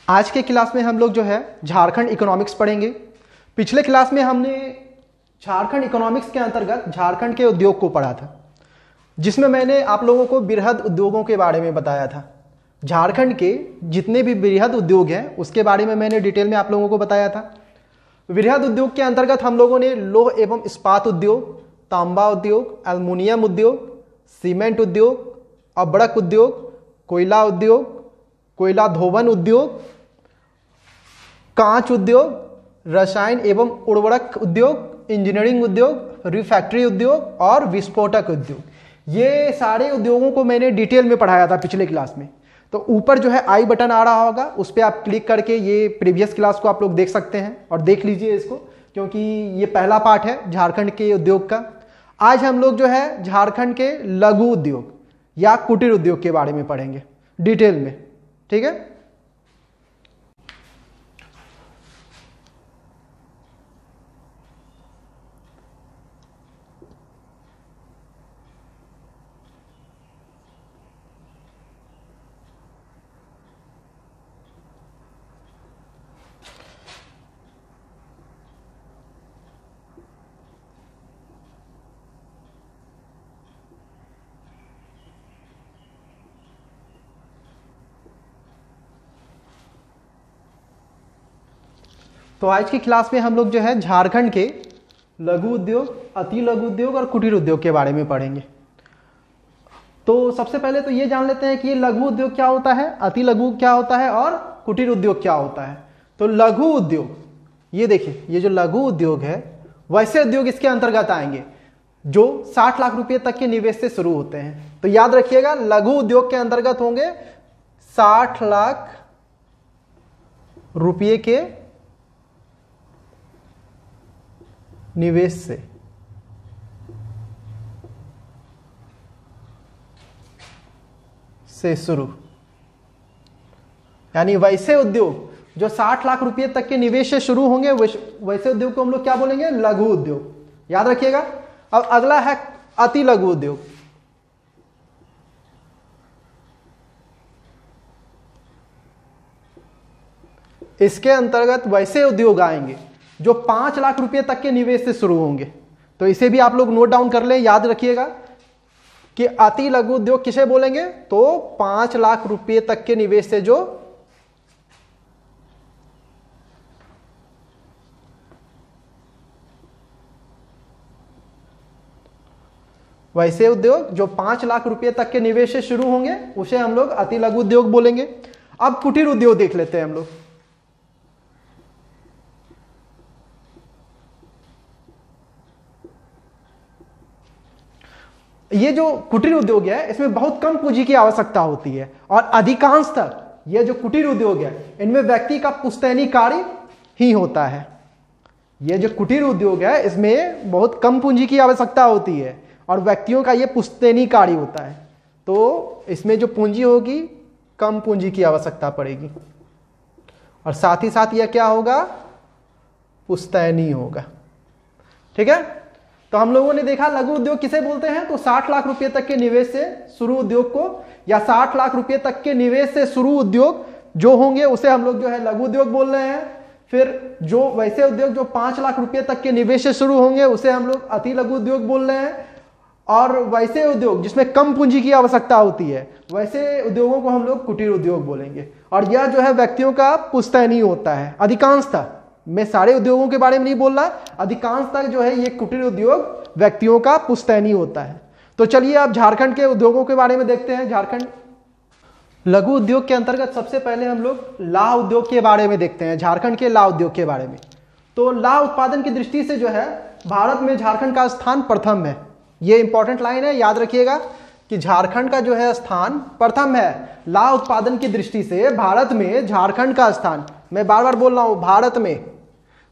आज के क्लास में हम लोग जो है झारखंड इकोनॉमिक्स पढ़ेंगे। पिछले क्लास में हमने झारखंड इकोनॉमिक्स के अंतर्गत झारखंड के उद्योग को पढ़ा था, जिसमें मैंने आप लोगों को बृहद उद्योगों के बारे में बताया था। झारखंड के जितने भी बृहद उद्योग हैं उसके बारे में मैंने डिटेल में आप लोगों को बताया था। बृहद उद्योग के अंतर्गत हम लोगों ने लौह एवं इस्पात उद्योग, तांबा उद्योग, एल्युमिनियम उद्योग, सीमेंट उद्योग, अब्रक उद्योग, कोयला उद्योग, कोयला धोवन उद्योग, कांच उद्योग, रसायन एवं उर्वरक उद्योग, इंजीनियरिंग उद्योग, रिफैक्ट्री उद्योग और विस्फोटक उद्योग, ये सारे उद्योगों को मैंने डिटेल में पढ़ाया था पिछले क्लास में। तो ऊपर जो है आई बटन आ रहा होगा, उस पर आप क्लिक करके ये प्रीवियस क्लास को आप लोग देख सकते हैं और देख लीजिए इसको, क्योंकि ये पहला पार्ट है झारखंड के उद्योग का। आज हम लोग जो है झारखंड के लघु उद्योग या कुटीर उद्योग के बारे में पढ़ेंगे डिटेल में, ठीक है। तो आज की क्लास में हम लोग जो है झारखंड के लघु उद्योग, अति लघु उद्योग और कुटीर उद्योग के बारे में पढ़ेंगे। तो सबसे पहले तो ये जान लेते हैं कि ये लघु उद्योग क्या होता है, अति लघु क्या होता है और कुटीर उद्योग क्या होता है। तो लघु उद्योग, ये देखिए, ये जो लघु उद्योग है वैसे उद्योग इसके अंतर्गत आएंगे जो 60 लाख रुपए तक के निवेश से शुरू होते हैं। तो याद रखिएगा, लघु उद्योग के अंतर्गत होंगे 60 लाख रुपये के निवेश से शुरू, यानी वैसे उद्योग जो 60 लाख रुपए तक के निवेश से शुरू होंगे वैसे उद्योग को हम लोग क्या बोलेंगे, लघु उद्योग। याद रखिएगा। अब अगला है अति लघु उद्योग। इसके अंतर्गत वैसे उद्योग आएंगे जो 5 लाख रुपए तक के निवेश से शुरू होंगे। तो इसे भी आप लोग नोट डाउन कर लें, याद रखिएगा कि अति लघु उद्योग किसे बोलेंगे, तो 5 लाख रुपए तक के निवेश से जो वैसे उद्योग जो 5 लाख रुपए तक के निवेश से शुरू होंगे उसे हम लोग अति लघु उद्योग बोलेंगे। अब कुटीर उद्योग देख लेते हैं हम लोग। ये जो कुटीर उद्योग है इसमें बहुत कम पूंजी की आवश्यकता होती है और अधिकांशतः ये जो कुटीर उद्योग है इनमें व्यक्ति का पुश्तैनी कार्य ही होता है। ये जो कुटीर उद्योग है इसमें बहुत कम पूंजी की आवश्यकता होती है और व्यक्तियों का ये पुश्तैनी कार्य होता है। तो इसमें जो पूंजी होगी कम पूंजी की आवश्यकता पड़ेगी और साथ ही साथ यह क्या होगा, पुश्तैनी होगा, ठीक है। तो हम लोगों ने देखा लघु उद्योग किसे बोलते हैं, तो 60 लाख रुपए तक के निवेश से शुरू उद्योग को, या 60 लाख रुपए तक के निवेश से शुरू उद्योग जो होंगे उसे हम लोग जो है लघु उद्योग बोल रहे हैं। फिर जो वैसे उद्योग जो 5 लाख रुपए तक के निवेश से शुरू होंगे उसे हम लोग अति लघु उद्योग बोल रहे हैं। और वैसे उद्योग जिसमें कम पूंजी की आवश्यकता होती है वैसे उद्योगों को हम लोग कुटीर उद्योग बोलेंगे। और यह जो है व्यक्तियों का पुश्तैनी होता है अधिकांशतः। मैं सारे उद्योगों के बारे में नहीं बोल रहा, अधिकांश तक जो है ये कुटीर उद्योग व्यक्तियों का पुश्तैनी होता है। तो चलिए अब झारखंड के उद्योगों के बारे में देखते हैं। झारखंड लघु उद्योग के अंतर्गत सबसे पहले हम लोग लाह उद्योग के बारे में देखते हैं, झारखंड के लाह उद्योग के बारे में। तो लाह उत्पादन की दृष्टि से जो है भारत में झारखंड का स्थान प्रथम है। ये इंपॉर्टेंट लाइन है, याद रखिएगा कि झारखंड का जो है स्थान प्रथम है। लाह उत्पादन की दृष्टि से भारत में झारखंड का स्थान, मैं बार बार बोल रहा हूं,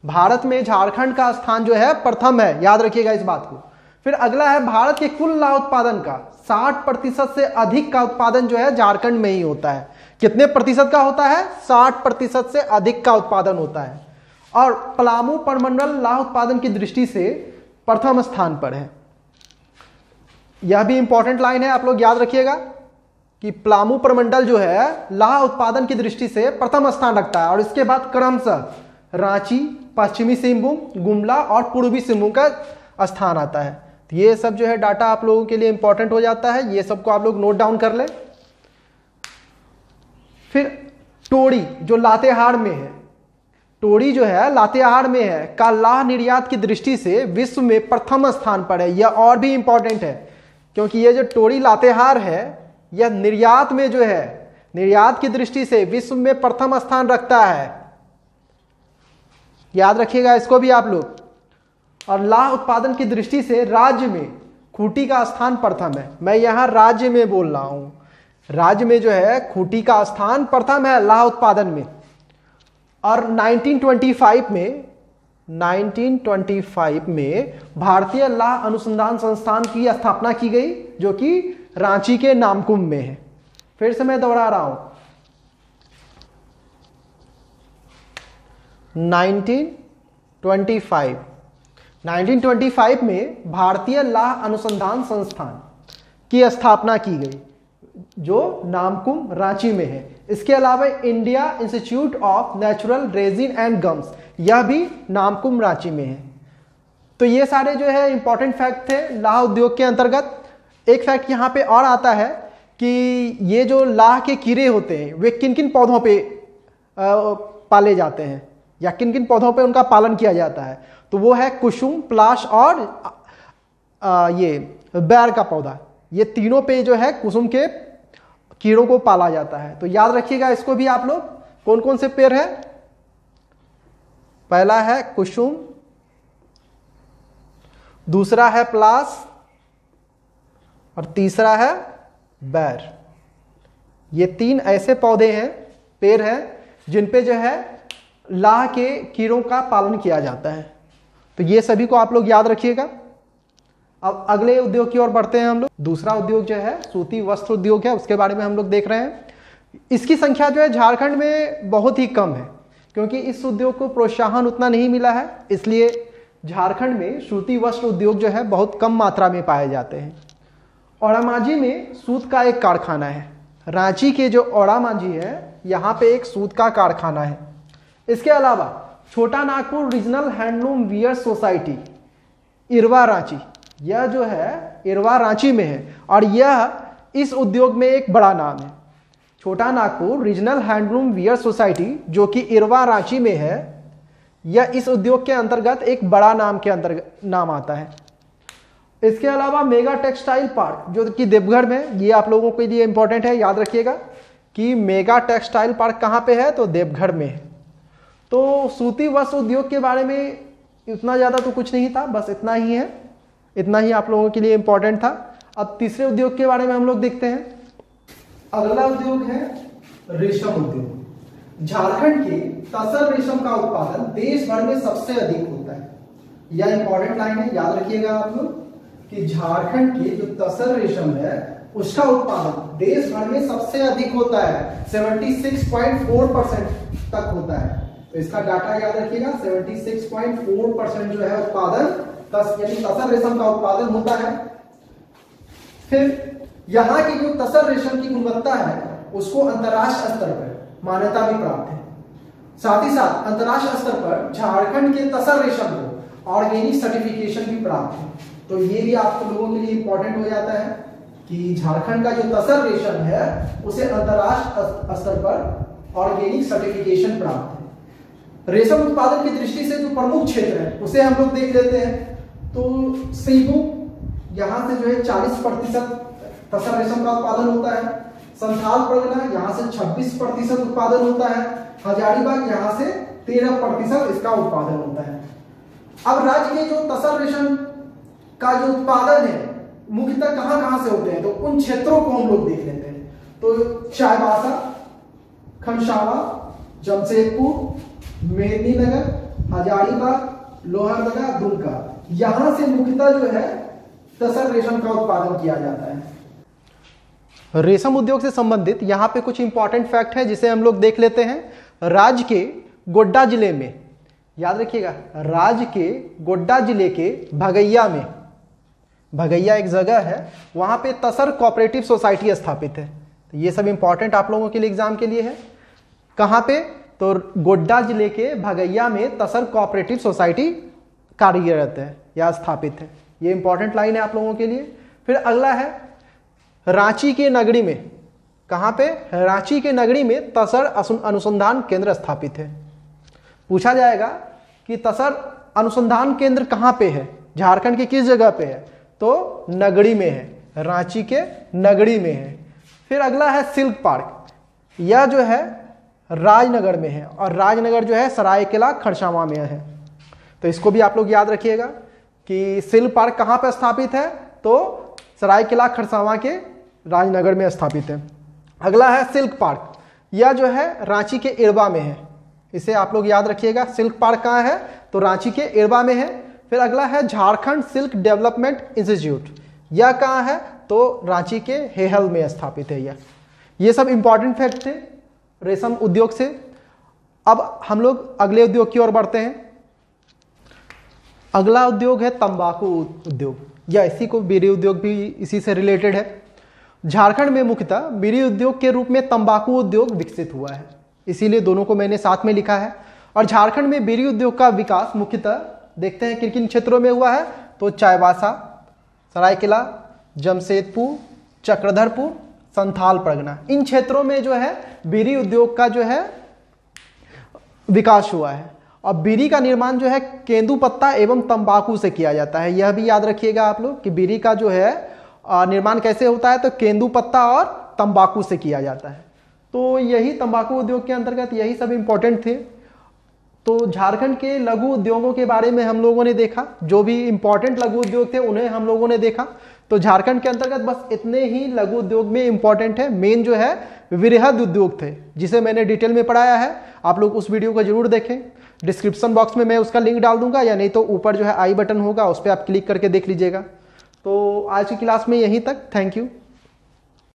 भारत में झारखंड का स्थान जो है प्रथम है, याद रखिएगा इस बात को। फिर अगला है भारत के कुल लाह उत्पादन का 60% से अधिक का उत्पादन जो है झारखंड में ही होता है। कितने प्रतिशत का होता है, 60% से अधिक का उत्पादन होता है। और पलामू प्रमंडल लाह उत्पादन की दृष्टि से प्रथम स्थान पर है। यह भी इंपॉर्टेंट लाइन है, आप लोग याद रखिएगा कि पलामू प्रमंडल जो है लाह उत्पादन की दृष्टि से प्रथम स्थान रखता है और इसके बाद क्रमशः रांची, पश्चिमी सिंहभूम, गुमला और पूर्वी सिंहभूम का स्थान आता है। तो ये सब जो है डाटा आप लोगों के लिए इंपॉर्टेंट हो जाता है, ये सबको आप लोग नोट डाउन कर लें। फिर टोड़ी जो लातेहार में है, टोड़ी जो है लातेहार में है का लाह निर्यात की दृष्टि से विश्व में प्रथम स्थान पर है। यह और भी इंपॉर्टेंट है क्योंकि ये जो टोड़ी लातेहार है यह निर्यात में जो है निर्यात की दृष्टि से विश्व में प्रथम स्थान रखता है, याद रखिएगा इसको भी आप लोग। और लाह उत्पादन की दृष्टि से राज्य में खूंटी का स्थान प्रथम है। मैं यहां राज्य में बोल रहा हूं, राज्य में जो है खूंटी का स्थान प्रथम है लाह उत्पादन में। और 1925 में भारतीय लाह अनुसंधान संस्थान की स्थापना की गई जो कि रांची के नामकुम में है। फिर से मैं दोहरा रहा हूं, 1925 में भारतीय लाह अनुसंधान संस्थान की स्थापना की गई जो नामकुम रांची में है। इसके अलावा India institute of natural resin and gums, यह भी नामकुम रांची में है। तो ये सारे जो है इंपॉर्टेंट फैक्ट थे लाह उद्योग के अंतर्गत। एक फैक्ट यहाँ पे और आता है कि ये जो लाह के कीड़े होते हैं वे किन किन पौधों पे पाले जाते हैं या किन किन पौधों पे उनका पालन किया जाता है। तो वो है कुसुम, पलाश और ये बैर का पौधा। ये तीनों पे जो है कुसुम के कीड़ों को पाला जाता है। तो याद रखिएगा इसको भी आप लोग। कौन कौन से पेड़ है? पहला है कुसुम, दूसरा है पलाश और तीसरा है बैर। ये तीन ऐसे पौधे हैं, पेड़ हैं जिन पे जो है लाह के कीड़ों का पालन किया जाता है। तो ये सभी को आप लोग याद रखिएगा। अब अगले उद्योग की ओर बढ़ते हैं हम लोग। दूसरा उद्योग जो है सूती वस्त्र उद्योग है, उसके बारे में हम लोग देख रहे हैं। इसकी संख्या जो है झारखंड में बहुत ही कम है क्योंकि इस उद्योग को प्रोत्साहन उतना नहीं मिला है, इसलिए झारखंड में सूती वस्त्र उद्योग जो है बहुत कम मात्रा में पाए जाते हैं। औड़ामांझी में सूत का एक कारखाना है। रांची के जो औड़ामांझी है यहाँ पे एक सूत का कारखाना है। इसके अलावा Chota Nagpur regional handloom weaver society Irba Ranchi, यह जो है इरवा रांची में है और यह इस उद्योग में एक बड़ा नाम है। छोटा Nagpur regional handloom weaver society जो कि इरवा रांची में है, यह इस उद्योग के अंतर्गत एक बड़ा नाम के अंतर्गत नाम आता है। इसके अलावा मेगा टेक्सटाइल पार्क जो कि देवघर में, ये आप लोगों के लिए इंपॉर्टेंट है, याद रखिएगा कि मेगा टेक्सटाइल पार्क कहाँ पे है, तो देवघर में है। तो सूती वस्त्र उद्योग के बारे में इतना ज़्यादा तो कुछ नहीं था, बस इतना ही है, इतना ही आप लोगों के लिए इंपॉर्टेंट था। अब तीसरे उद्योग के बारे में हम लोग देखते हैं। अगला उद्योग है रेशम उद्योग। झारखंड के तसर रेशम का उत्पादन देश भर में सबसे अधिक होता है। यह इंपॉर्टेंट लाइन है, याद रखिएगा आप लोग कि झारखंड के जो तसर रेशम है उसका उत्पादन देश भर में सबसे अधिक होता है, 76.4% तक होता है। तो इसका डाटा याद रखिएगा, 76.4% जो है उत्पादन यानी तसर रेशम का उत्पादन होता है। फिर यहाँ की जो तसर रेशम की गुणवत्ता है उसको अंतर्राष्ट्रीय स्तर पर मान्यता भी प्राप्त है। साथ ही साथ अंतर्राष्ट्रीय स्तर पर झारखंड के तसर रेशम को ऑर्गेनिक सर्टिफिकेशन भी प्राप्त है। तो ये भी आप लोगों के लिए इंपॉर्टेंट हो जाता है कि झारखंड का जो तसर रेशम है उसे अंतर्राष्ट्रीय स्तर पर ऑर्गेनिक सर्टिफिकेशन प्राप्त है। रेशम उत्पादन की दृष्टि से जो प्रमुख क्षेत्र है उसे हम लोग देख लेते हैं। तो सिंहभूम, यहाँ से जो है 40% तसर रेशम का उत्पादन होता है। संथाल परगना, यहाँ से 26% उत्पादन होता है। हजारीबाग, यहाँ से 13% इसका उत्पादन होता है। अब राज्य के जो तसर रेशम का जो उत्पादन है मुख्यतः कहां से होते हैं, तो उन क्षेत्रों को हम लोग देख लेते हैं। तो चाईबासा, खनसावा, जमशेदपुर, मेदिनीनगर, हजारीबाग, लोहरदगा, दुमका, यहां से मुख्यतः जो है तसर रेशम का उत्पादन किया जाता है। रेशम उद्योग से संबंधित यहाँ पे कुछ इंपॉर्टेंट फैक्ट है जिसे हम लोग देख लेते हैं। राज्य के गोड्डा जिले में, याद रखिएगा, राज्य के गोड्डा जिले के भगैया में, भगैया एक जगह है, वहां पे तसर कोऑपरेटिव सोसाइटी स्थापित है। तो ये सब इंपॉर्टेंट आप लोगों के लिए एग्जाम के लिए है। कहाँ पे? तो गोड्डा जिले के भगैया में तसर कोऑपरेटिव सोसाइटी कार्यरत है या स्थापित है। ये इंपॉर्टेंट लाइन है आप लोगों के लिए। फिर अगला है रांची के नगरी में। कहाँ पे? रांची के नगरी में तसर अनुसंधान केंद्र स्थापित है। पूछा जाएगा कि तसर अनुसंधान केंद्र कहाँ पे है, झारखंड की किस जगह पे है? तो नगरी में है, रांची के नगरी में है। फिर अगला है सिल्क पार्क, यह जो है राजनगर में है और राजनगर जो है सरायकेला खरसावां में है। तो इसको भी आप लोग याद रखिएगा कि सिल्क पार्क कहाँ पे स्थापित है? तो सरायकेला खरसावां के राजनगर में स्थापित है। अगला है सिल्क पार्क, यह जो है रांची के इरबा में है। इसे आप लोग याद रखिएगा। सिल्क पार्क कहाँ है? तो रांची के इरबा में है। फिर अगला है झारखंड सिल्क डेवलपमेंट इंस्टीट्यूट, यह कहाँ है? तो रांची के हेहल में स्थापित है। ये सब इंपॉर्टेंट फैक्ट थे रेशम उद्योग से। अब हम लोग अगले उद्योग की ओर बढ़ते हैं। अगला उद्योग है तंबाकू उद्योग, या इसी को बीड़ी उद्योग भी इसी से रिलेटेड है। झारखंड में मुख्यतः बीड़ी उद्योग के रूप में तंबाकू उद्योग विकसित हुआ है, इसीलिए दोनों को मैंने साथ में लिखा है। और झारखंड में बीड़ी उद्योग का विकास मुख्यतः देखते हैं किन किन क्षेत्रों में हुआ है। तो चाईबासा, सरायकेला, जमशेदपुर, चक्रधरपुर, संथाल परगना, इन क्षेत्रों में जो है बीड़ी उद्योग का जो है विकास हुआ है। और बीड़ी का निर्माण जो है केंदुपत्ता एवं तंबाकू से किया जाता है। यह भी याद रखिएगा आप लोग कि बीड़ी का जो है निर्माण कैसे होता है? तो केंदुपत्ता और तंबाकू से किया जाता है। तो यही तंबाकू उद्योग के अंतर्गत यही सब इंपॉर्टेंट थे। तो झारखंड के लघु उद्योगों के बारे में हम लोगों ने देखा, जो भी इंपॉर्टेंट लघु उद्योग थे उन्हें हम लोगों ने देखा। तो झारखंड के अंतर्गत बस इतने ही लघु उद्योग में इंपॉर्टेंट है। मेन जो है वृहद उद्योग थे, जिसे मैंने डिटेल में पढ़ाया है। आप लोग उस वीडियो को जरूर देखें। डिस्क्रिप्शन बॉक्स में मैं उसका लिंक डाल दूंगा, या नहीं तो ऊपर जो है आई बटन होगा, उस पर आप क्लिक करके देख लीजिएगा। तो आज की क्लास में यहीं तक। Thank you.